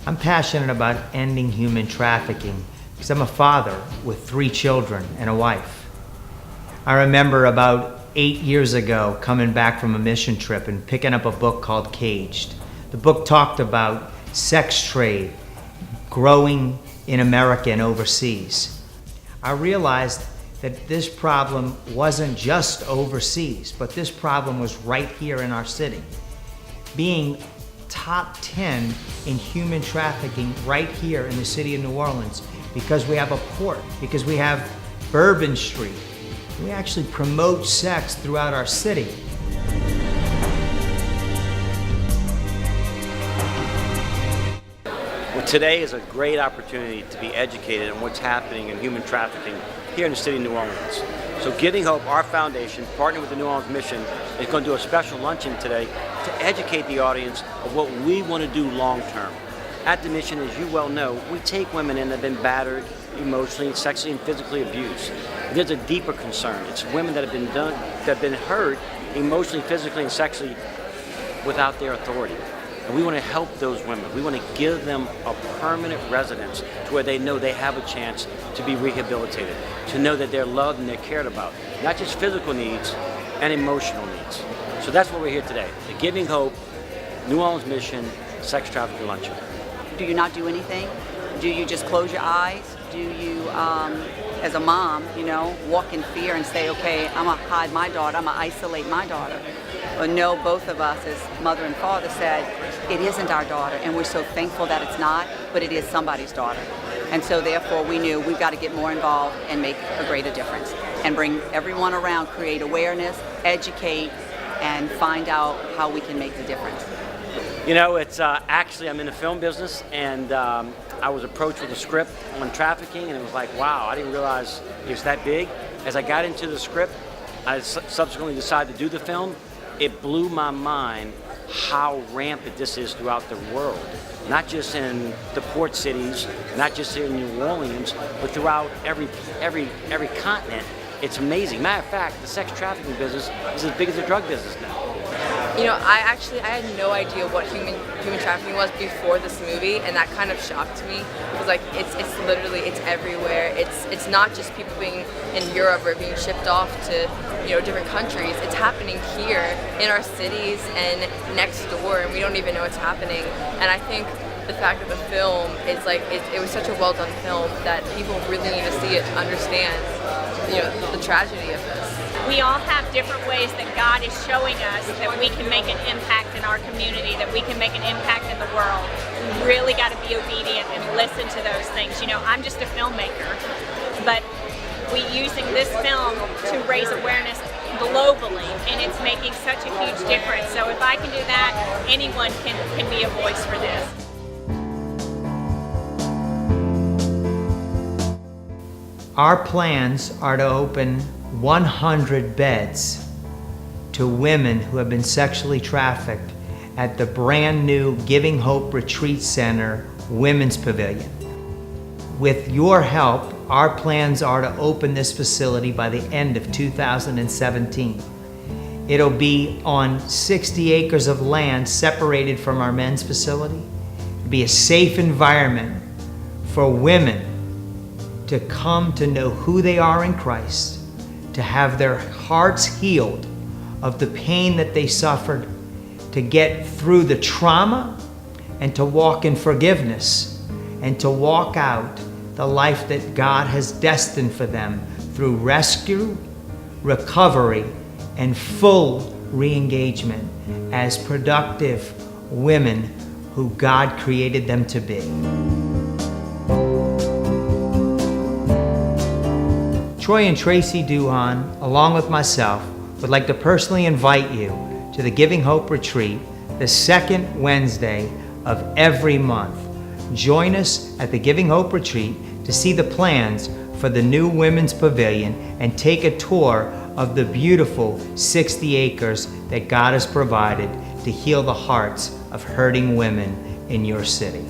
I'm passionate about ending human trafficking because I'm a father with 3 children and a wife. I remember about 8 years ago coming back from a mission trip and picking up a book called Caged. The book talked about sex trade growing in America and overseas. I realized that this problem wasn't just overseas, but this problem was right here in our city. Being top 10 in human trafficking right here in the city of New Orleans because we have a port, because we have Bourbon Street. We actually promote sex throughout our city. Well, today is a great opportunity to be educated on what's happening in human trafficking here in the city of New Orleans. So Giving Hope, our foundation, partnered with the New Orleans Mission, is going to do a special luncheon today to educate the audience of what we want to do long term. At the mission, as you well know, we take women in that have been battered emotionally, sexually, and physically abused. There's a deeper concern. It's women that have been hurt emotionally, physically, and sexually without their authority. And we want to help those women. We want to give them a permanent residence to where they know they have a chance to be rehabilitated, to know that they're loved and they're cared about, not just physical needs and emotional needs. So that's what we're here today, the Giving Hope, New Orleans Mission, Sex Trafficking Luncheon. Do you not do anything? Do you just close your eyes? Do you, as a mom, walk in fear and say, okay, I'm gonna hide my daughter, I'm gonna isolate my daughter? But no, both of us as mother and father said, it isn't our daughter, and we're so thankful that it's not, but it is somebody's daughter. And so therefore we knew we've got to get more involved and make a greater difference and bring everyone around, create awareness, educate, and find out how we can make the difference. It's actually, I'm in the film business, and I was approached with a script on trafficking, and it was like, wow, I didn't realize it was that big. As I got into the script, I subsequently decided to do the film. It blew my mind how rampant this is throughout the world. Not just in the port cities, not just in New Orleans, but throughout every continent. It's amazing. Matter of fact, the sex trafficking business is as big as the drug business now. I had no idea what human trafficking was before this movie, and that kind of shocked me. It was like it's literally everywhere. It's not just people being in Europe or being shipped off to different countries. It's happening here in our cities and next door, and we don't even know it's happening. And I think the fact that the film is it was such a well done film that people really need to see it to understand the tragedy of this. We all have different ways that God is showing us that we can make an impact in our community, that we can make an impact in the world. We really got to be obedient and listen to those things. I'm just a filmmaker, but we're using this film to raise awareness globally, and it's making such a huge difference. So if I can do that, anyone can be a voice for this. Our plans are to open 100 beds to women who have been sexually trafficked at the brand new Giving Hope Retreat Center Women's Pavilion. With your help, our plans are to open this facility by the end of 2017. It'll be on 60 acres of land separated from our men's facility. It'll be a safe environment for women to come to know who they are in Christ, to have their hearts healed of the pain that they suffered, to get through the trauma, and to walk in forgiveness, and to walk out the life that God has destined for them through rescue, recovery, and full re-engagement as productive women who God created them to be. Troy and Tracy Duhan, along with myself, would like to personally invite you to the Giving Hope Retreat the second Wednesday of every month. Join us at the Giving Hope Retreat to see the plans for the new Women's Pavilion and take a tour of the beautiful 60 acres that God has provided to heal the hearts of hurting women in your city.